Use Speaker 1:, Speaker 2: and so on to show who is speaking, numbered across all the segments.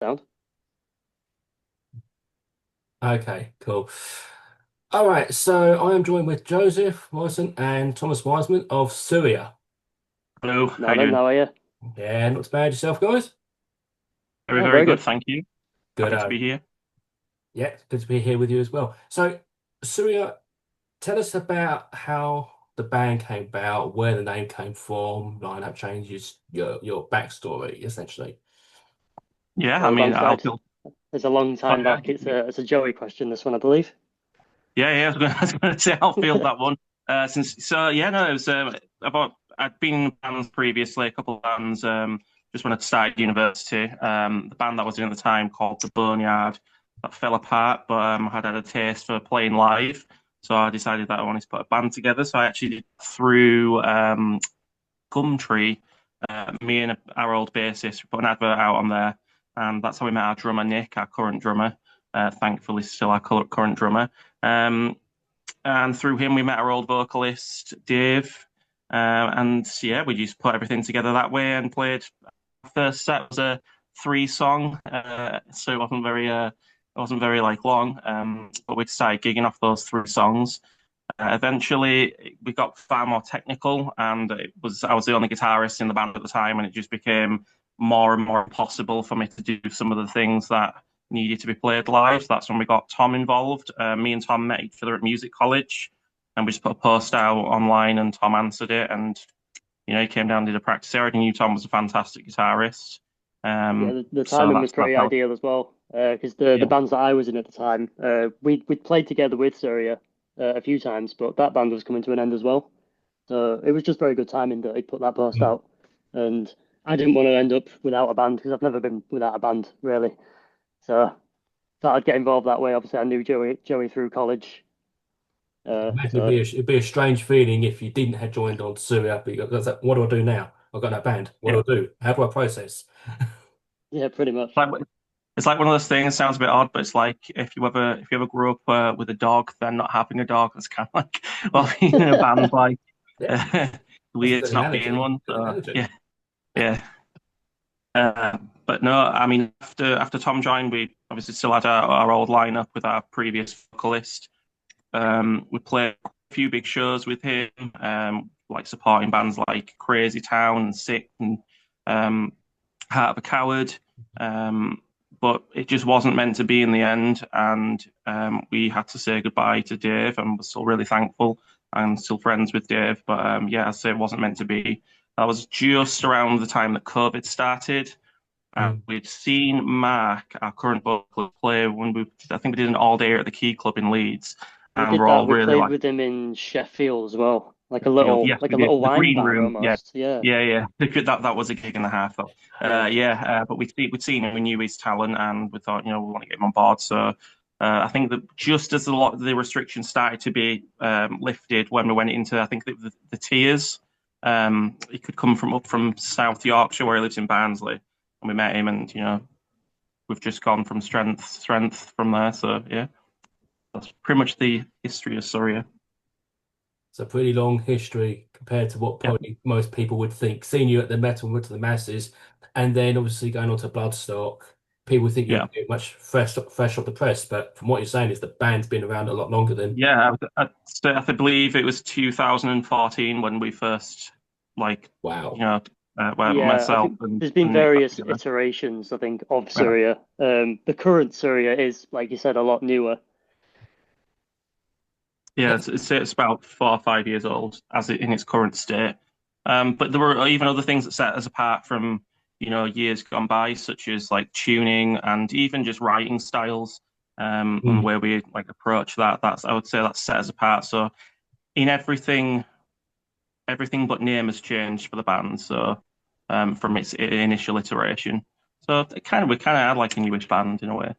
Speaker 1: Sound.
Speaker 2: Okay, cool. All right, so I am joined with Joseph Morrison and Thomas Wiseman of Surya.
Speaker 1: Mm.
Speaker 2: Hello.
Speaker 1: No,
Speaker 2: How you
Speaker 1: then
Speaker 2: doing?
Speaker 1: how are you?
Speaker 2: Yeah, not too bad yourself, guys.
Speaker 1: Yeah,
Speaker 3: Very
Speaker 1: very
Speaker 3: good,
Speaker 1: good.
Speaker 3: thank you.
Speaker 2: Good.
Speaker 3: Happy to be here.
Speaker 2: Yeah, good to be here with you as well. So, Surya, tell us about how the band came about, where the name came from, lineup changes, your backstory, essentially.
Speaker 3: Yeah,
Speaker 1: On
Speaker 3: I
Speaker 1: the
Speaker 3: mean,
Speaker 1: band
Speaker 3: I'll
Speaker 1: side,
Speaker 3: build.
Speaker 1: it's a long
Speaker 3: Oh,
Speaker 1: time
Speaker 3: yeah,
Speaker 1: back. It's a Joey question, this one, I believe.
Speaker 3: yeah. I was going to say I'll field that one. Yeah, no, it was about. I'd been in bands previously, a couple of bands. Just when I'd started university, the band that I was in at the time called the Boneyard that fell apart, but I had a taste for playing live, so I decided that I wanted to put a band together. So I actually did through Gumtree, me and our old bassist put an advert out on there, and that's how we met our drummer Nick, our current drummer. Thankfully, still our current drummer. Um, and through him, we met our old vocalist Dave, and yeah, we just put everything together that way and played. Our first set was a three song, so it wasn't very like long. But we started gigging off those three songs. Eventually, we got far more technical, and I was the only guitarist in the band at the time, and it just became more and more impossible for me to do some of the things that needed to be played live. So that's when we got Tom involved. Me and Tom met each other at music college, and we just put a post out online, and Tom answered it, and he came down and did a practice there. I knew Tom was a fantastic guitarist.
Speaker 1: Yeah,
Speaker 3: Um,
Speaker 1: the
Speaker 3: so
Speaker 1: timing was
Speaker 3: that's
Speaker 1: pretty
Speaker 3: how.
Speaker 1: ideal as well. Because the
Speaker 3: Yeah.
Speaker 1: bands that I was in at the time, we'd played together with Surya a few times, but that band was coming to an end as well. So it was just very good timing that he put that post
Speaker 2: Mm.
Speaker 1: out. And I didn't want to end up without a band because I've never been without a band really. So thought I'd get involved that way. Obviously, I knew Joey through college.
Speaker 2: Imagine
Speaker 1: So
Speaker 2: it'd be a strange feeling if you didn't have joined on Surya. Because what do I do now? I've got no band. What
Speaker 3: Yeah.
Speaker 2: do I do? How do I process?
Speaker 1: yeah, pretty much.
Speaker 3: Like it's like one of those things. Sounds a bit odd, but it's like if you ever grew up with a dog, then not having a dog. It's kind of like well, being in a band like
Speaker 2: Yeah,
Speaker 3: uh,
Speaker 2: that's a
Speaker 3: weird
Speaker 2: good
Speaker 3: not being
Speaker 2: analogy.
Speaker 3: one.
Speaker 2: Good
Speaker 3: So
Speaker 2: analogy.
Speaker 3: yeah, yeah. But no, I mean after Tom joined, we obviously still had our old lineup with our previous vocalist. We played a few big shows with him, like supporting bands like Crazy Town and Sick and um, Heart of a Coward. Um, but it just wasn't meant to be in the end, and we had to say goodbye to Dave, and we're still really thankful and still friends with Dave. But yeah, I say it wasn't meant to be. That was just around the time that COVID started.
Speaker 2: Mm.
Speaker 3: We'd seen Mark, our current vocalist, play when I think we did an all day at the Key Club in Leeds,
Speaker 1: We
Speaker 3: and
Speaker 1: did
Speaker 3: we're
Speaker 1: that.
Speaker 3: all
Speaker 1: We
Speaker 3: really
Speaker 1: played
Speaker 3: like,
Speaker 1: with him in Sheffield as well,
Speaker 3: yes,
Speaker 1: like
Speaker 3: we
Speaker 1: a
Speaker 3: did
Speaker 1: little
Speaker 3: the
Speaker 1: wine
Speaker 3: Green
Speaker 1: bar
Speaker 3: Room, yeah,
Speaker 1: almost. Yeah,
Speaker 3: yeah. That was a gig and a half, though.
Speaker 1: yeah.
Speaker 3: But we'd seen him, we knew his talent, and we thought, we want to get him on board. So I think that just as a lot of the restrictions started to be lifted when we went into, I think the tiers, he could come from up from South Yorkshire where he lives in Barnsley, and we met him, and we've just gone from strength to strength from there. So yeah, that's pretty much the history of Surya.
Speaker 2: It's a pretty long history compared to what
Speaker 3: Yeah,
Speaker 2: probably most people would think. Seeing you at the Metal Wood to the Masses, and then obviously going on to Bloodstock, people think you're
Speaker 3: yeah.
Speaker 2: pretty much fresh off the press. But from what you're saying, is the band's been around a lot longer than
Speaker 3: Yeah, I believe it was 2014 when we first, like,
Speaker 2: wow.
Speaker 3: where
Speaker 1: Yeah, I
Speaker 3: myself
Speaker 1: think there's been
Speaker 3: and Nick got
Speaker 1: various
Speaker 3: together.
Speaker 1: iterations, I think, of
Speaker 3: Yeah,
Speaker 1: Surya. The current Surya is, like you said, a lot newer.
Speaker 3: yeah it's about 4 or 5 years old in its current state. But there were even other things that set us apart from, years gone by, such as like tuning and even just writing styles, and
Speaker 2: Mm.
Speaker 3: where we like approach that. I would say that set us apart. So in everything but name has changed for the band. So from its initial iteration. So we kind of had like a newish band in a way.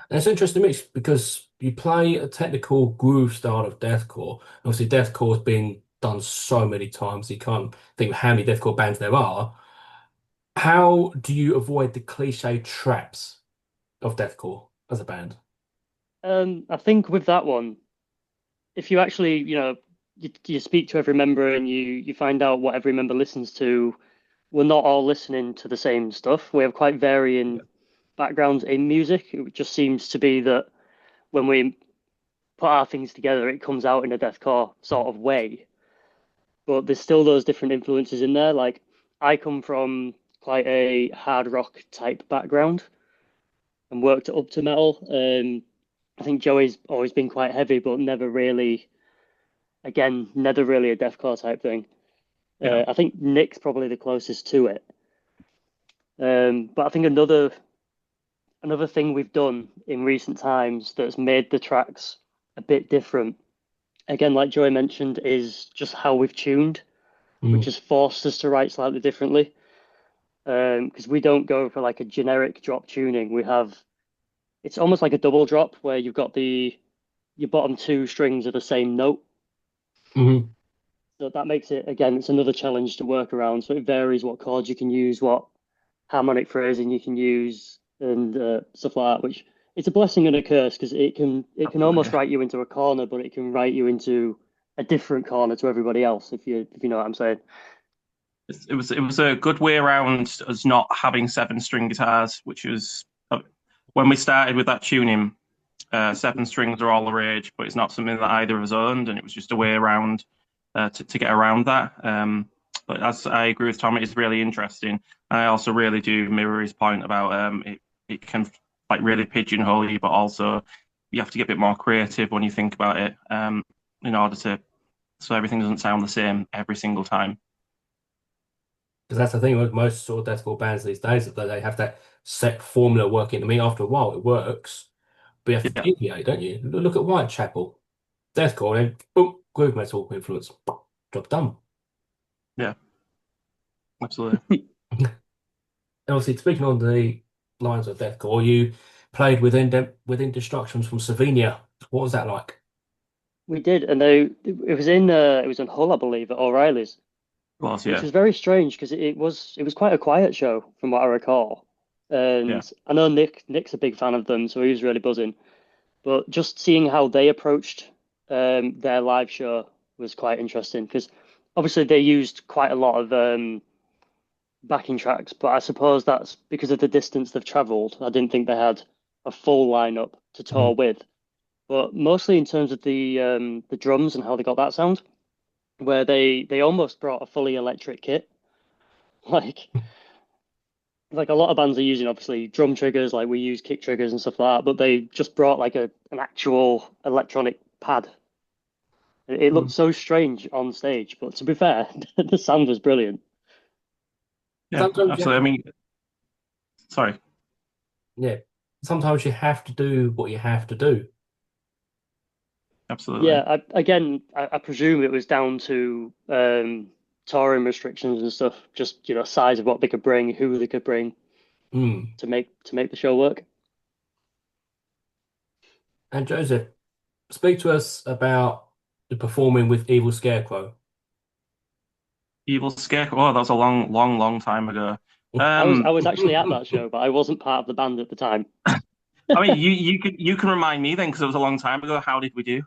Speaker 2: And it's interesting mix because you play a technical groove style of deathcore. Obviously, deathcore has been done so many times, you can't think of how many deathcore bands there are. How do you avoid the cliche traps of deathcore as a band?
Speaker 1: I think with that one, if you actually, you speak to every member and you find out what every member listens to, we're not all listening to the same stuff. We have quite varying
Speaker 2: Yeah.
Speaker 1: background in music. It just seems to be that when we put our things together, it comes out in a deathcore sort of way. But there's still those different influences in there. Like I come from quite a hard rock type background and worked up to metal. I think Joey's always been quite heavy, but never really, again, never really a deathcore type thing.
Speaker 3: Yeah.
Speaker 1: I think Nick's probably the closest to it. But I think another thing we've done in recent times that's made the tracks a bit different, again, like Joey mentioned, is just how we've tuned, which
Speaker 2: Mm.
Speaker 1: has forced us to write slightly differently. Because we don't go for like a generic drop tuning. It's almost like a double drop where you've got your bottom two strings are the same note.
Speaker 2: Hmm.
Speaker 1: So that makes it, again, it's another challenge to work around. So it varies what chords you can use, what harmonic phrasing you can use, and stuff like that, which it's a blessing and a curse because it can
Speaker 3: Absolutely.
Speaker 1: almost write you into a corner, but it can write you into a different corner to everybody else, if you know what I'm saying.
Speaker 3: It was a good way around us not having seven string guitars, which was when we started with that tuning. Seven strings are all the rage, but it's not something that either of us owned, and it was just a way around to get around that. But as I agree with Tom, it is really interesting. I also really do mirror his point about it can like really pigeonhole you, but also you have to get a bit more creative when you think about it in order to so everything doesn't sound the same every single time.
Speaker 2: Because that's the thing with most sort of deathcore bands these days, that they have that set formula working. I mean, after a while, it works, but you have to
Speaker 3: Yeah,
Speaker 2: deviate, don't you? Look at Whitechapel, deathcore, and then boom, groove metal influence, job done.
Speaker 3: yeah, absolutely.
Speaker 2: And obviously, speaking on the lines of deathcore, you played within Destructions from Slovenia. What was that like?
Speaker 1: We did, and it was in Hull, I believe, at O'Reilly's,
Speaker 3: Was
Speaker 1: which
Speaker 3: yeah,
Speaker 1: was very strange because it was quite a quiet show from what I recall.
Speaker 3: yeah.
Speaker 1: And I know Nick's a big fan of them, so he was really buzzing. But just seeing how they approached their live show was quite interesting because obviously they used quite a lot of backing tracks, but I suppose that's because of the distance they've traveled. I didn't think they had a full lineup to
Speaker 2: Mm.
Speaker 1: tour with, but mostly in terms of the drums and how they got that sound, where they almost brought a fully electric kit, like like a lot of bands are using obviously drum triggers, like we use kick triggers and stuff like that, but they just brought like an actual electronic pad. It looked
Speaker 2: Mm.
Speaker 1: so strange on stage, but to be fair, the sound was brilliant.
Speaker 3: Yeah,
Speaker 2: Sometimes you have
Speaker 3: absolutely. I
Speaker 2: to,
Speaker 3: mean, sorry.
Speaker 2: yeah, sometimes you have to do what you have to do.
Speaker 3: Absolutely.
Speaker 1: Yeah, I presume it was down to touring restrictions and stuff, just size of what they could bring, who they could bring
Speaker 2: Mm.
Speaker 1: to make the show work.
Speaker 2: And Joseph, speak to us about the performing with Evil Scarecrow.
Speaker 3: Evil Scarecrow. Oh, that was a long, long, long time ago.
Speaker 1: I was actually at that show, but I wasn't part of the band at the time.
Speaker 3: I mean, you can remind me then because it was a long time ago. How did we do?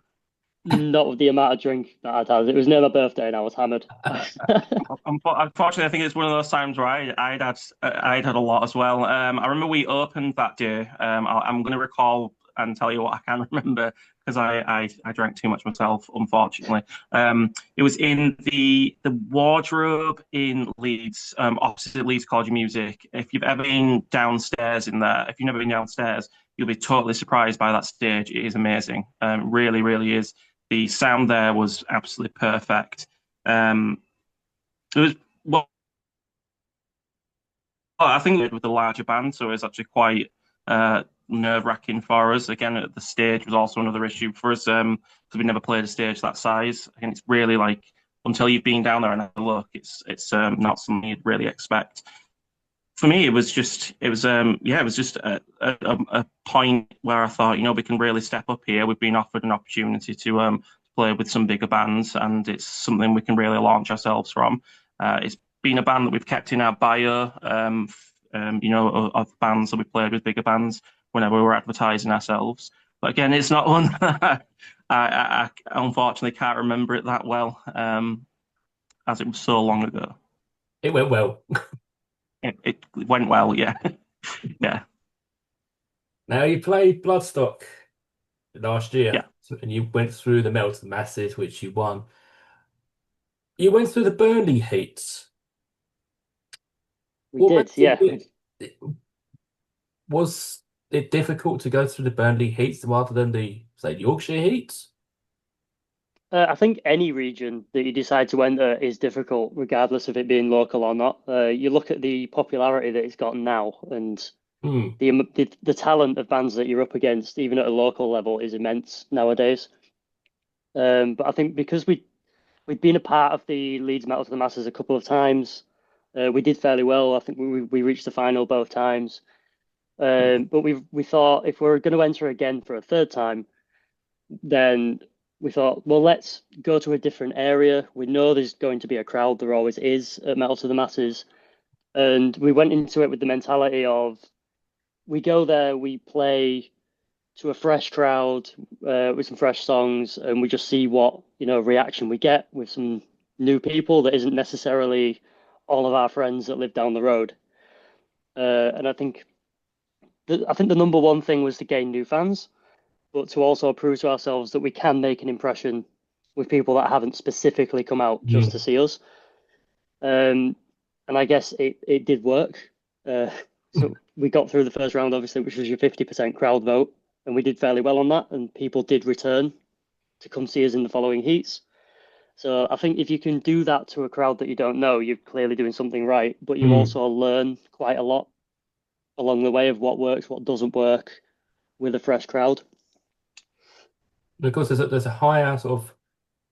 Speaker 1: Not with the amount of drink that I'd had. It was near my birthday and I was hammered.
Speaker 3: Unfortunately, I think it's one of those times where I'd had a lot as well. I remember we opened that day. I'm going to recall and tell you what I can remember because I drank too much myself, unfortunately. It was in the wardrobe in Leeds, opposite Leeds College of Music. If you've ever been downstairs in there, if you've never been downstairs, you'll be totally surprised by that stage. It is amazing. Really, really is. The sound there was absolutely perfect. Um, it was well, I think with the larger band, so it was actually quite nerve-wracking for us. Again, the stage was also another issue for us because we never played a stage that size, and it's really like until you've been down there and had a look, it's not something you'd really expect. For me, it was just a point where I thought, we can really step up here. We've been offered an opportunity to play with some bigger bands, and it's something we can really launch ourselves from. It's been a band that we've kept in our bio, of bands that we played with bigger bands whenever we were advertising ourselves. But again, it's not one I unfortunately can't remember it that well, as it was so long ago.
Speaker 2: It went well.
Speaker 3: It went well, yeah, yeah.
Speaker 2: Now you played Bloodstock last year,
Speaker 3: Yeah,
Speaker 2: and you went through the Melt of the Masses, which you won. You went through the Burnley heats.
Speaker 1: We
Speaker 2: What
Speaker 1: did,
Speaker 2: makes it
Speaker 1: yeah.
Speaker 2: a bit, was it difficult to go through the Burnley heats rather than the, say, Yorkshire heats?
Speaker 1: I think any region that you decide to enter is difficult, regardless of it being local or not. You look at the popularity that it's gotten now, and
Speaker 2: Hmm.
Speaker 1: the talent of bands that you're up against, even at a local level, is immense nowadays. But I think because we'd been a part of the Leeds Metal to the Masses a couple of times, we did fairly well. I think we reached the final both times. But we thought if we were going to enter again for a third time, then we thought, well, let's go to a different area. We know there's going to be a crowd. There always is at Metal to the Masses. And we went into it with the mentality of we go there, we play to a fresh crowd with some fresh songs, and we just see what reaction we get with some new people that isn't necessarily all of our friends that live down the road. And I think the number one thing was to gain new fans, but to also prove to ourselves that we can make an impression with people that haven't specifically come out just to
Speaker 2: Hmm.
Speaker 1: see us. And I guess it did work. So we got through the first round, obviously, which was your 50% crowd vote, and we did fairly well on that, and people did return to come see us in the following heats. So I think if you can do that to a crowd that you don't know, you're clearly doing something right, but you
Speaker 2: Hmm.
Speaker 1: also learn quite a lot along the way of what works, what doesn't work with a fresh crowd.
Speaker 2: Because there's a higher sort of,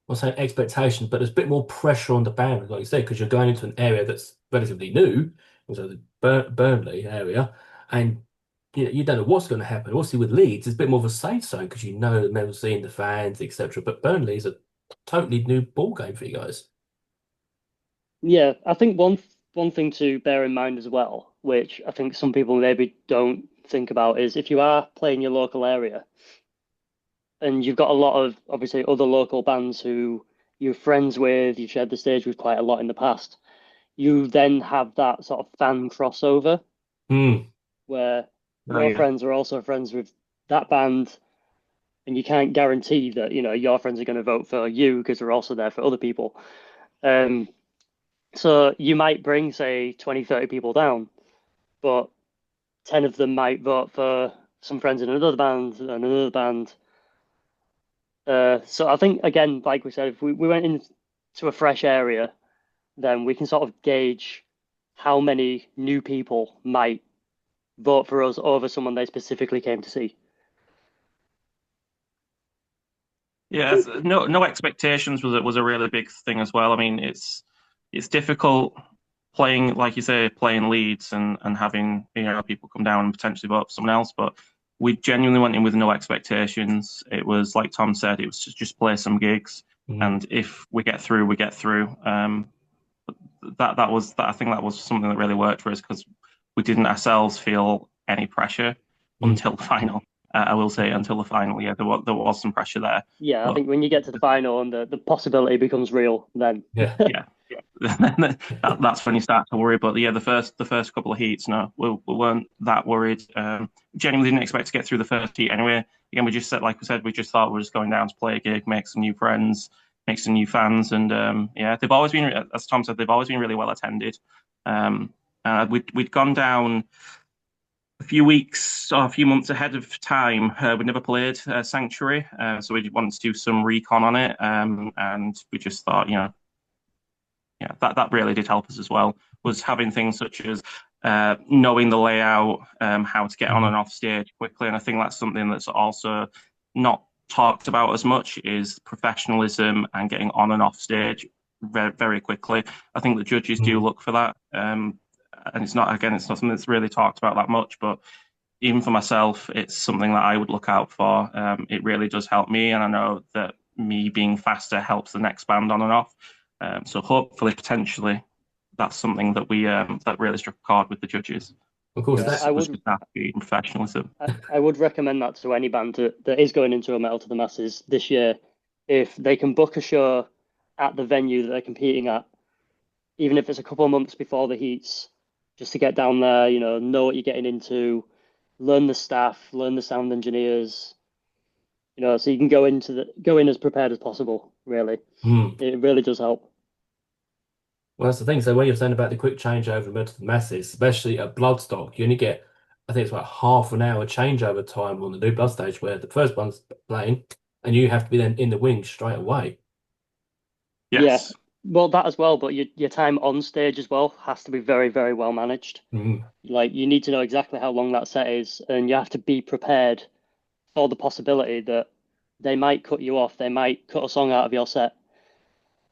Speaker 2: I'm saying expectation, but there's a bit more pressure on the band, like you said, because you're going into an area that's relatively new, also the Burnley area, and you don't know what's going to happen. Also with Leeds, it's a bit more of a safe zone because you know the members seeing the fans, etc. But Burnley is a totally new ball game for you guys.
Speaker 1: Yeah, I think one thing to bear in mind as well, which I think some people maybe don't think about, is if you are playing your local area and you've got a lot of obviously other local bands who you're friends with, you've shared the stage with quite a lot in the past, you then have that sort of fan crossover
Speaker 2: Hmm.
Speaker 1: where
Speaker 3: oh
Speaker 1: your
Speaker 3: yeah,
Speaker 1: friends are also friends with that band, and you can't guarantee that your friends are going to vote for you because they're also there for other people. Um, so you might bring, say, 20, 30 people down, but 10 of them might vote for some friends in another band and another band. So I think, again, like we said, if we went into a fresh area, then we can sort of gauge how many new people might vote for us over someone they specifically came to see.
Speaker 3: yeah. No expectations was a really big thing as well. I mean, it's difficult playing, like you say, playing Leeds and having people come down and potentially vote for someone else, but we genuinely went in with no expectations. It was like Tom said, it was just play some gigs,
Speaker 2: Hmm.
Speaker 3: and if we get through, we get through. That I think that was something that really worked for us because we didn't ourselves feel any pressure
Speaker 2: Hmm.
Speaker 3: until the final. I will say until the final, yeah, there was some pressure there,
Speaker 1: Yeah, I
Speaker 3: but
Speaker 1: think when you get to the final and the possibility becomes real, then
Speaker 2: Yeah.
Speaker 3: yeah, that's when you start to worry. But yeah, the first couple of heats, no, we weren't that worried. Genuinely didn't expect to get through the first heat anyway. Again, we just said, like we said, we just thought we were just going down to play a gig, make some new friends, make some new fans, and yeah, they've always been, as Tom said, they've always been really well attended. Um, we'd gone down a few weeks or a few months ahead of time. We'd never played Sanctuary, so we wanted to do some recon on it, and we just thought, yeah, that really did help us as well. Was having things such as knowing the layout, how to get on
Speaker 2: Hmm.
Speaker 3: and off stage quickly, and I think that's something that's also not talked about as much is professionalism and getting on and off stage very, very quickly. I think the judges do
Speaker 2: Hmm.
Speaker 3: look for that, and it's not something that's really talked about that much, but even for myself, it's something that I would look out for. It really does help me, and I know that me being faster helps the next band on and off. So hopefully, potentially, that's something that we that really struck a chord with the judges
Speaker 2: Of course,
Speaker 1: yeah,
Speaker 3: was
Speaker 1: I
Speaker 2: that
Speaker 3: was
Speaker 1: would
Speaker 3: just that being professionalism.
Speaker 1: I would recommend that to any band that is going into a Metal to the Masses this year. If they can book a show at the venue that they're competing at, even if it's a couple of months before the heats, just to get down there, know what you're getting into. learn the staff, learn the sound engineers, so you can go in as prepared as possible, really.
Speaker 2: Hmm.
Speaker 1: It really does help.
Speaker 2: Well, that's the thing. So when you're saying about the quick changeover of the masses, especially at Bloodstock, you only get, I think it's about half an hour changeover time on the new Blood stage where the first one's playing and you have to be then in the wings straight away.
Speaker 1: Yeah.
Speaker 3: Yes.
Speaker 1: Well, that as well, but your time on stage as well has to be very, very well managed.
Speaker 2: Mm.
Speaker 1: Like you need to know exactly how long that set is, and you have to be prepared for the possibility that they might cut you off, they might cut a song out of your set.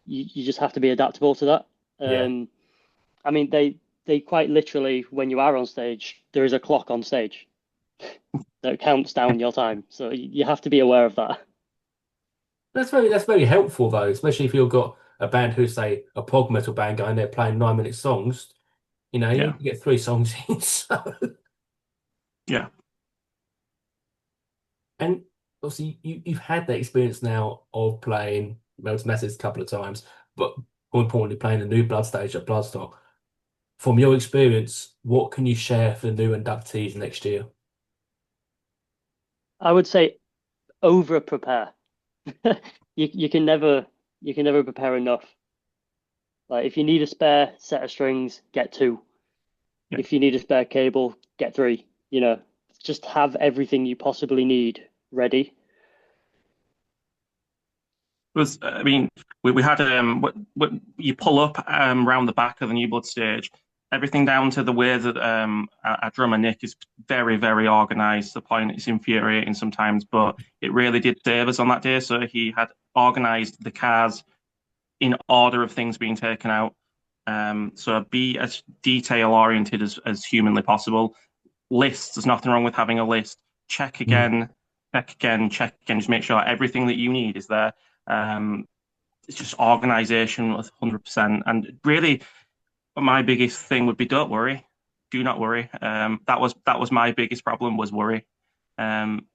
Speaker 1: You just have to be adaptable to that.
Speaker 2: Yeah.
Speaker 1: I mean, they quite literally, when you are on stage, there is a clock on stage that counts down your time, so you have to be aware of that.
Speaker 2: That's very helpful though, especially if you've got a band who's say a prog metal band going there playing 9 minute songs. You
Speaker 3: Yeah.
Speaker 2: need to get three songs in. So,
Speaker 3: Yeah.
Speaker 2: and obviously you've had that experience now of playing Melted Masses a couple of times, but more importantly, playing the new Blood stage at Bloodstock. From your experience, what can you share for the new inductees next year?
Speaker 1: I would say over prepare. You can never prepare enough. Like if you need a spare set of strings, get two.
Speaker 3: Yeah.
Speaker 1: If you need a spare cable, get three. Just have everything you possibly need ready.
Speaker 3: Was I mean, we had what you pull up round the back of the New Blood stage, everything down to the way that our drummer Nick is very very organised. The point it's infuriating sometimes, but it really did save us on that day. So he had organised the cars in order of things being taken out. So be as detail oriented as humanly possible. Lists, there's nothing wrong with having a list. Check
Speaker 2: Mm,
Speaker 3: again, check again, check again. Just make sure everything that you need is there. Um, it's just organization 100%. And really, my biggest thing would be don't worry, do not worry. That was my biggest problem was worry. Um,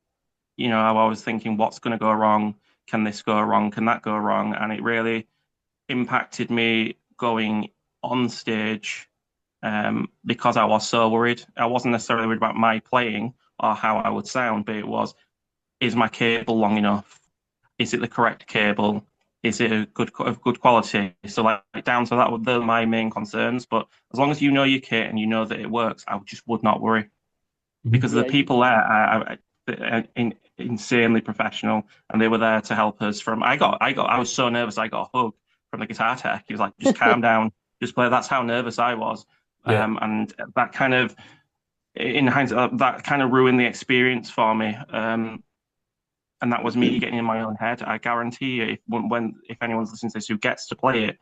Speaker 3: I was thinking, what's going to go wrong? Can this go wrong? Can that go wrong? And it really impacted me going on stage because I was so worried. I wasn't necessarily worried about my playing or how I would sound, but it was, is my cable long enough? Is it the correct cable? Is it of good quality? So like down to that, they're my main concerns. But as long as you know your kit and you know that it works, I just would not worry
Speaker 2: mhm.
Speaker 3: because the
Speaker 1: Yeah,
Speaker 3: people there insanely professional, and they were there to help us. I was so nervous. I got a hug from the guitar tech. He was like, "Just calm down, just play." That's how nervous I was,
Speaker 2: Yeah.
Speaker 3: and that kind of, in hindsight, that kind of ruined the experience for me. And that was me getting in my own head. I guarantee you, if anyone's listening to this who gets to play it,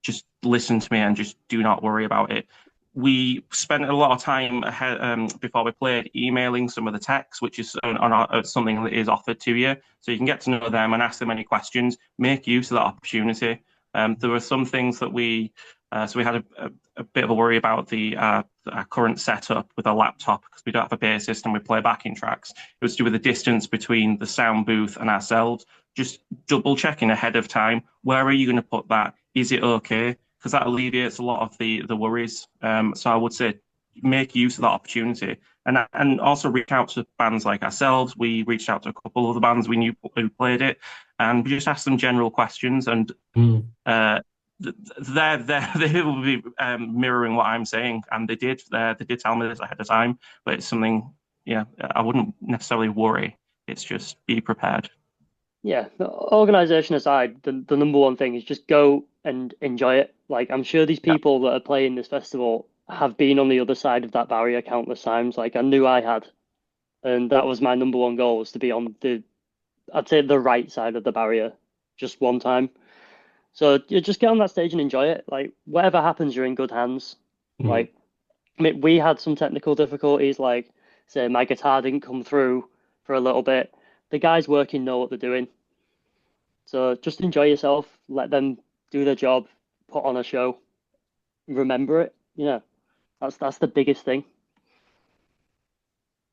Speaker 3: just listen to me and just do not worry about it. We spent a lot of time ahead, before we played emailing some of the techs, which is something that is offered to you. So you can get to know them and ask them any questions, make use of that opportunity. There were some things that so we had a bit of a worry about our current setup with a laptop because we don't have a bassist and we play backing tracks. It was to do with the distance between the sound booth and ourselves. Just double checking ahead of time. Where are you going to put that? Is it okay? Because that alleviates a lot of the worries. So I would say make use of that opportunity and also reach out to bands like ourselves. We reached out to a couple of the bands we knew who played it, and we just asked them general questions. And
Speaker 2: Mm.
Speaker 3: uh, they will be mirroring what I'm saying, and they did. They did tell me this ahead of time, but it's something. Yeah, I wouldn't necessarily worry. It's just be prepared.
Speaker 1: yeah. Organization aside, the number one thing is just go and enjoy it. Like I'm sure these
Speaker 3: Yeah,
Speaker 1: people that are playing this festival have been on the other side of that barrier countless times. Like I knew I had, and that was my number one goal was to be on I'd say the right side of the barrier just one time. So you just get on that stage and enjoy it. Like whatever happens, you're in good hands.
Speaker 2: Mm.
Speaker 1: Like I mean, we had some technical difficulties, like say my guitar didn't come through for a little bit. The guys working know what they're doing. So just enjoy yourself, let them do their job, put on a show, remember it. That's the biggest thing.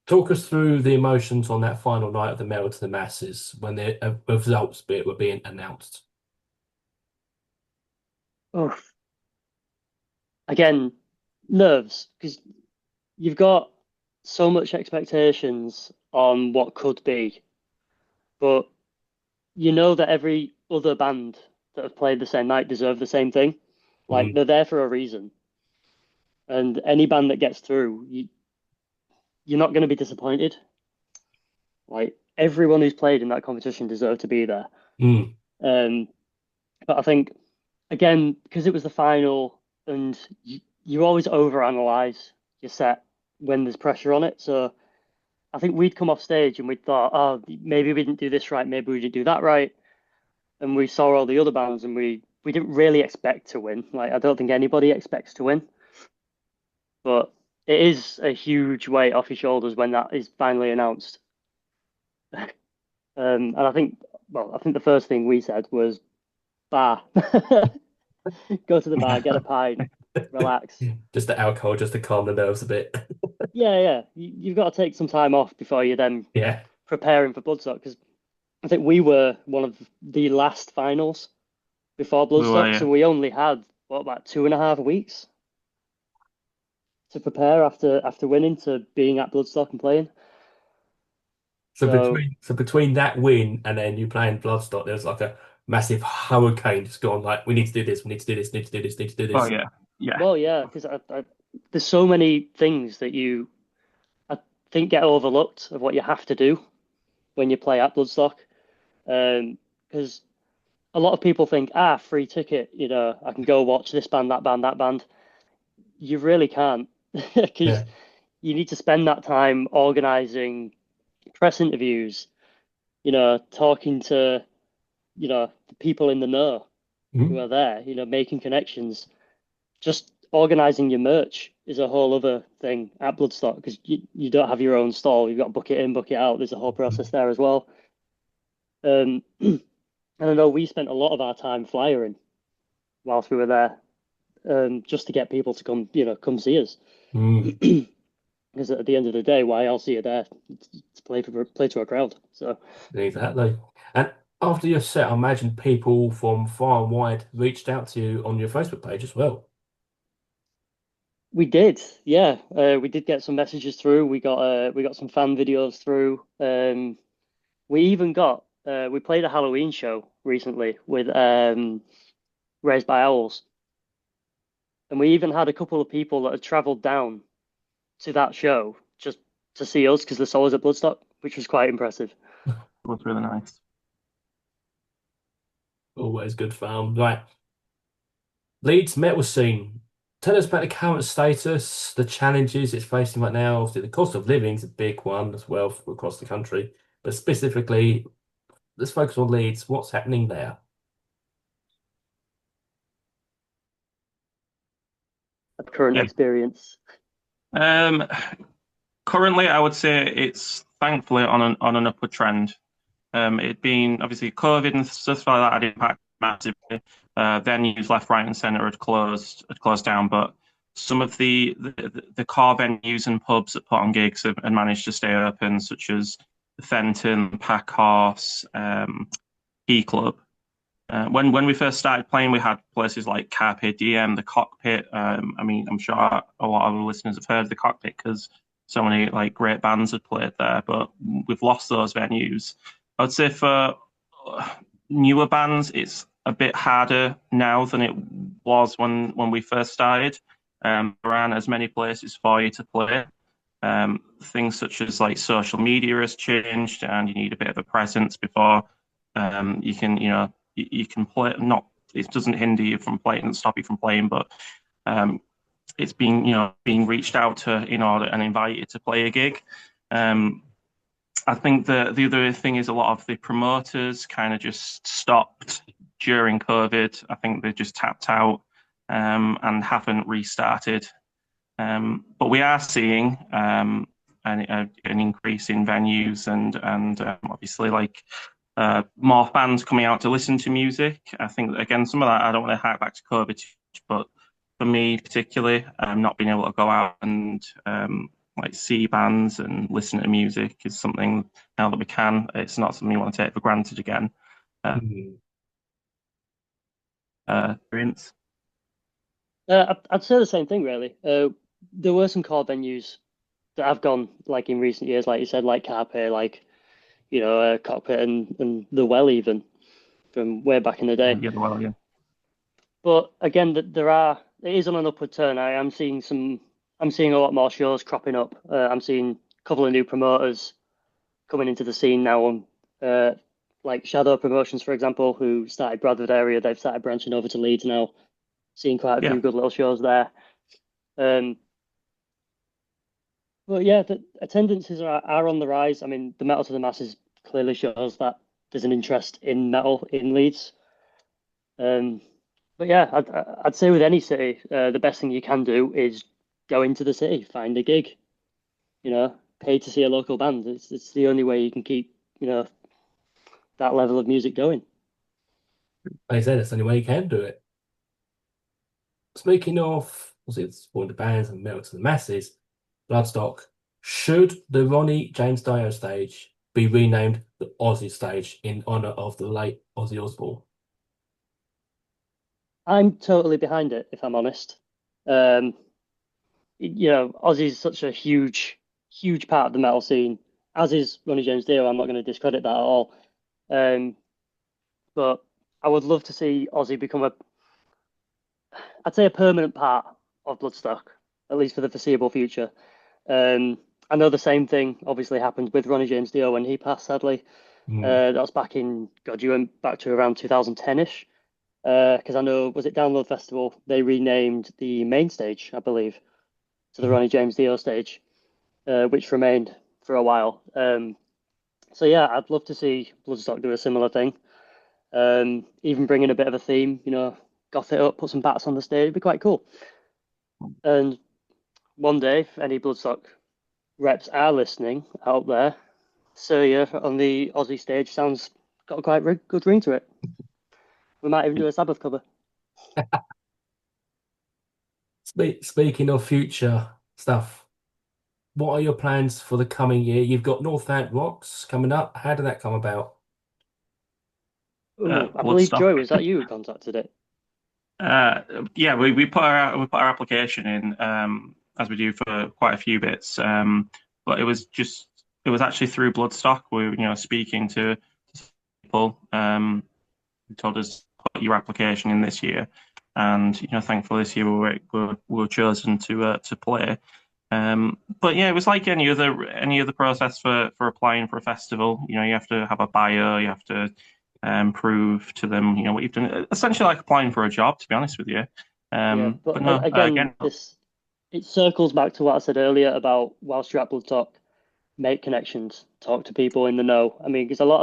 Speaker 2: Talk us through the emotions on that final night of the Mail to the Masses when the results bit were being announced.
Speaker 1: Oh, again, nerves, because you've got so much expectations on what could be, but you know that every other band that have played the same night deserve the same thing. Like
Speaker 2: Mm,
Speaker 1: they're there for a reason, and any band that gets through, you're not going to be disappointed. Like everyone who's played in that competition deserved to be there.
Speaker 2: mm.
Speaker 1: Um, but I think again because it was the final, and you always overanalyze your set when there's pressure on it. So I think we'd come off stage and we'd thought, oh, maybe we didn't do this right, maybe we didn't do that right, and we saw all the other bands and we didn't really expect to win. Like I don't think anybody expects to win, but it is a huge weight off your shoulders when that is finally announced. And I think, well, I think the first thing we said was bar, go to the bar, get a pint, relax.
Speaker 2: Just the alcohol, just to calm the nerves a bit.
Speaker 1: Yeah, yeah. You've got to take some time off before you then
Speaker 2: Yeah.
Speaker 1: preparing for Bloodstock because I think we were one of the last finals before
Speaker 3: We were,
Speaker 1: Bloodstock,
Speaker 3: yeah.
Speaker 1: so we only had what about 2.5 weeks to prepare after winning to being at Bloodstock and playing. So
Speaker 2: So between that win and then you playing Bloodstock, there was like a massive hurricane just gone like, we need to do this, we need to do this, need to do this, need to do
Speaker 3: Oh
Speaker 2: this.
Speaker 3: yeah, yeah.
Speaker 1: well, yeah, because there's so many things that I think get overlooked of what you have to do when you play at Bloodstock. Because a lot of people think, free ticket, I can go watch this band, that band, that band. You really can't because
Speaker 2: Yeah.
Speaker 1: you need to spend that time organizing press interviews, talking to, the people in the know who
Speaker 2: Mhm.
Speaker 1: are there, making connections. Just organizing your merch is a whole other thing at Bloodstock because you don't have your own stall. You've got to book it in, book it out. There's a whole process there as well. And I know we spent a lot of our time flyering whilst we were there, just to get people to come, come see us.
Speaker 2: Mm.
Speaker 1: Because at the end of the day, why else are you there to play to a crowd? So
Speaker 2: Exactly. And after your set, I imagine people from far and wide reached out to you on your Facebook page as well.
Speaker 1: we did, yeah, we did get some messages through. We got some fan videos through. We even got we played a Halloween show recently with Raised by Owls, and we even had a couple of people that had travelled down to that show just to see us because they saw us at Bloodstock, which was quite impressive.
Speaker 3: It was really nice.
Speaker 2: Always good fun. Right. Leeds metal scene. Tell us about the current status, the challenges it's facing right now. Obviously, the cost of living is a big one as well across the country. But specifically, let's focus on Leeds. What's happening there?
Speaker 1: A current
Speaker 3: Yeah.
Speaker 1: experience.
Speaker 3: Um, Currently, I would say it's thankfully on an upward trend. It'd been obviously COVID and stuff like that had impacted massively. Venues left, right, and centre had closed down, but some of the car venues and pubs that put on gigs have managed to stay open, such as the Fenton, Pack Horse, Key Club. When we first started playing, we had places like Carpe Diem, the Cockpit. I mean, I'm sure a lot of the listeners have heard of the Cockpit because so many like great bands had played there. But we've lost those venues. I'd say for newer bands, it's a bit harder now than it was when we first started. There aren't as many places for you to play. Things such as like social media has changed, and you need a bit of a presence before you can, you can play. Not it doesn't hinder you from playing and stop you from playing, but it's being reached out to in order and invited to play a gig. Um, I think the other thing is a lot of the promoters kind of just stopped during COVID. I think they just tapped out and haven't restarted. But we are seeing an increase in venues and obviously like more fans coming out to listen to music. I think again some of that I don't want to hark back to COVID, but for me particularly, not being able to go out and like see bands and listen to music is something now that we can. It's not something you want to take for granted again. Uh,
Speaker 2: Hmm.
Speaker 3: Experience.
Speaker 1: I'd say the same thing, really. There were some core venues that have gone like in recent years, like you said, like Carpe, like Cockpit and The Well even from way back in the day.
Speaker 3: Yeah, well, yeah.
Speaker 1: But again, it is on an upward turn. I'm seeing a lot more shows cropping up. I'm seeing a couple of new promoters coming into the scene now. Uh, like Shadow Promotions, for example, who started Bradford area. They've started branching over to Leeds now. Seeing quite a
Speaker 3: Yeah.
Speaker 1: few good little shows there. Um, but yeah, the attendances are on the rise. I mean, the Metal to the Masses clearly shows that there's an interest in metal in Leeds. Um, but yeah, I'd say with any city, the best thing you can do is go into the city, find a gig, pay to see a local band. It's the only way you can keep, that level of music going.
Speaker 2: Like I said, it's the only way you can do it. Speaking of, obviously, it's supporting the bands and metal to the masses, Bloodstock, should the Ronnie James Dio stage be renamed the Aussie stage in honor of the late Ozzy Osbourne?
Speaker 1: I'm totally behind it, if I'm honest. Um, Ozzy's such a huge, huge part of the metal scene, as is Ronnie James Dio. I'm not going to discredit that at all. Um, but I would love to see Ozzy become I'd say a permanent part of Bloodstock, at least for the foreseeable future. I know the same thing obviously happened with Ronnie James Dio when he passed, sadly.
Speaker 2: Mm.
Speaker 1: That was back in, God, you went back to around 2010-ish. Because I know, was it Download Festival? They renamed the main stage, I believe, to the Ronnie James Dio stage, which remained for a while. So yeah, I'd love to see Bloodstock do a similar thing. Even bring in a bit of a theme, goth it up, put some bats on the stage, it'd be quite cool. And one day, if any Bloodstock reps are listening out there, Surya on the Aussie stage sounds got a quite good ring to it. We might even do a Sabbath cover.
Speaker 2: Speaking of future stuff, what are your plans for the coming year? You've got Northant Rocks coming up. How did that come about?
Speaker 1: Oh, I believe
Speaker 3: Bloodstock.
Speaker 1: Joey, was that you who contacted it?
Speaker 3: Uh, yeah, we put our application in as we do for quite a few bits. But it was actually through Bloodstock. We were, speaking to people who told us put your application in this year, and thankfully this year we were chosen to play. But yeah, it was like any other process for applying for a festival. You have to have a bio, you have to prove to them, what you've done. Essentially, like applying for a job, to be honest with you.
Speaker 1: Yeah,
Speaker 3: But
Speaker 1: but
Speaker 3: no,
Speaker 1: again,
Speaker 3: again,
Speaker 1: this it circles back to what I said earlier about whilst you're at Blood Talk, make connections, talk to people in the know. I mean, because a lot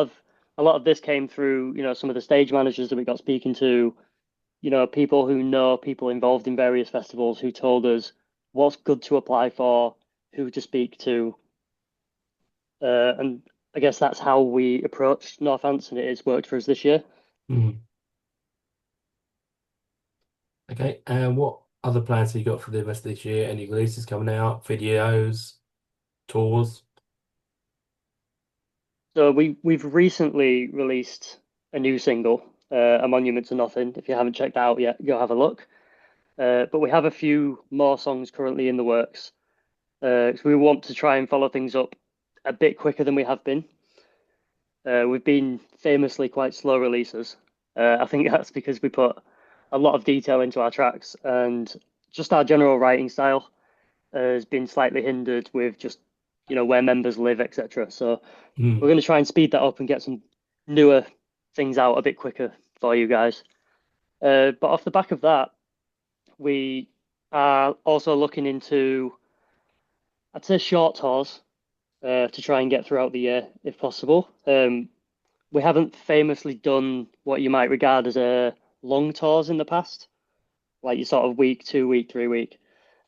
Speaker 1: of this came through, some of the stage managers that we got speaking to, people who know people involved in various festivals who told us what's good to apply for, who to speak to, and I guess that's how we approached Northants, and it has worked for us this year.
Speaker 2: Mm. Okay, and what other plans have you got for the rest of this year? Any releases coming out, videos, tours?
Speaker 1: So we've recently released a new single, A Monument to Nothing. If you haven't checked that out yet, go have a look. But we have a few more songs currently in the works. So we want to try and follow things up a bit quicker than we have been. We've been famously quite slow releases. I think that's because we put a lot of detail into our tracks, and just our general writing style has been slightly hindered with just where members live, etc. So we're
Speaker 2: Mm.
Speaker 1: going to try and speed that up and get some newer things out a bit quicker for you guys. But off the back of that, we are also looking into, I'd say, short tours to try and get throughout the year if possible. We haven't famously done what you might regard as a long tours in the past, like your sort of week, 2 week, 3 week.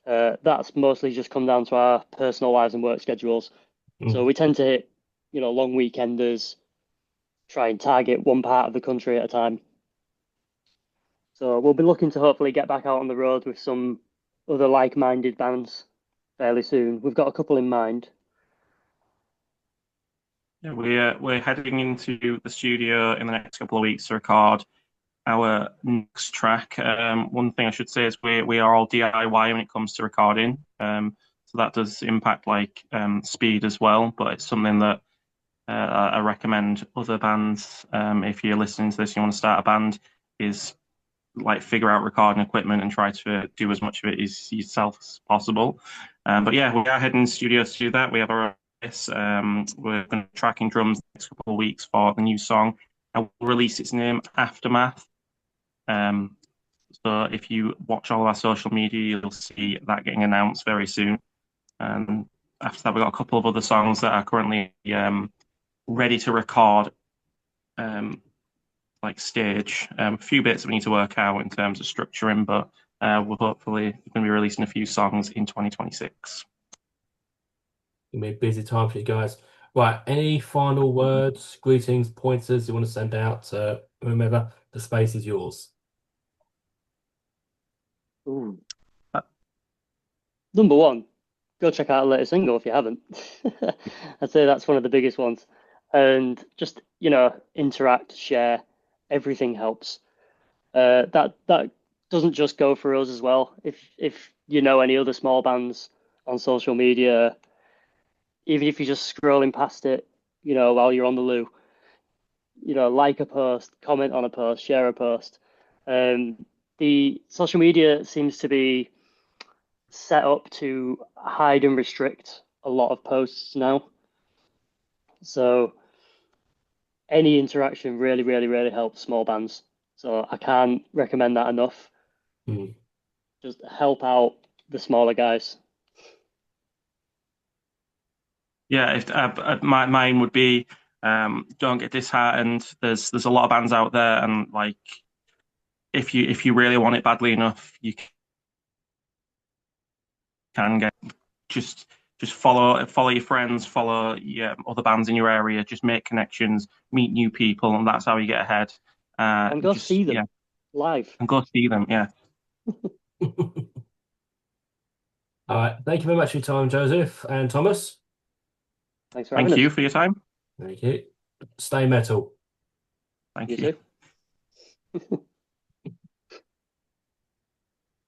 Speaker 1: That's mostly just come down to our personal lives and work schedules. So
Speaker 2: Mm.
Speaker 1: we tend to hit, long weekenders, try and target one part of the country at a time. So we'll be looking to hopefully get back out on the road with some other like-minded bands fairly soon. We've got a couple in mind.
Speaker 3: yeah, we're heading into the studio in the next couple of weeks to record our next track. One thing I should say is we are all DIY when it comes to recording. so that does impact like speed as well. But it's something that I recommend other bands, if you're listening to this, you want to start a band, is like figure out recording equipment and try to do as much of it as yourself as possible. But yeah, we are heading to the studio to do that. We have our this. We're going to be tracking drums the next couple of weeks for the new song. And we'll release its name Aftermath. So if you watch all of our social media, you'll see that getting announced very soon. And after that, we've got a couple of other songs that are currently ready to record, like stage. A few bits we need to work out in terms of structuring, but we're hopefully going to be releasing a few songs in 2026.
Speaker 2: It'll be a busy time for you guys. Right, any final words, greetings, pointers you want to send out to whomever? The space is yours.
Speaker 1: Ooh. Number one, go check out our latest single if you haven't. I'd say that's one of the biggest ones. And just, interact, share, everything helps. That doesn't just go for us as well. If you know any other small bands on social media, even if you're just scrolling past it, while you're on the loo, like a post, comment on a post, share a post. The social media seems to be set up to hide and restrict a lot of posts now. So any interaction really, really, really helps small bands. So I can't recommend that enough.
Speaker 2: Mm.
Speaker 1: Just help out the smaller guys.
Speaker 3: Yeah, if my aim would be, don't get disheartened. There's a lot of bands out there, and like if you really want it badly enough, you can get just follow your friends, follow other bands in your area, just make connections, meet new people, and that's how you get ahead.
Speaker 1: And go see them live.
Speaker 3: And go see them. Yeah.
Speaker 2: All right. Thank you very much for your time, Joseph and Thomas.
Speaker 1: Thanks for having
Speaker 3: Thank you
Speaker 1: us.
Speaker 3: for your time.
Speaker 2: Thank you. Stay metal.
Speaker 3: Thank
Speaker 1: You
Speaker 3: you.
Speaker 1: too.